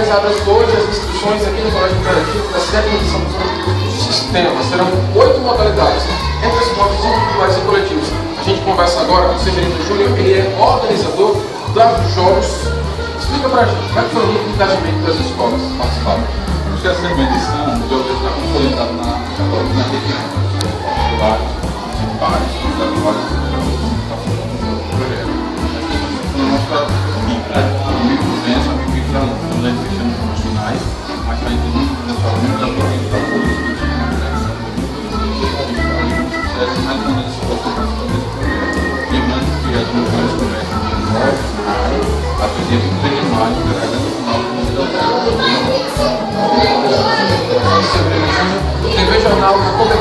realizadas hoje as inscrições aqui no Colégio Imperativo da 7ª edição do Sistema. Serão 8 modalidades, entre esportes individuais e coletivos. A gente conversa agora com o Severino Júnior, ele é organizador dos jogos. Explica pra gente, como é que foi o engajamento das escolas participaram? Acho que a 7ª edição, o jogo está consolidado na região. Vários municipais, estaduais, projetos. Nossa vivência, nos edificados profissionais, mas para entender o desenvolvimento da política pública que tinha uma direção mais quando eles foram lembrando que as mulheres começam de 9 de maio a 23 de maio, pegando o final do TV Jornal, na cobertura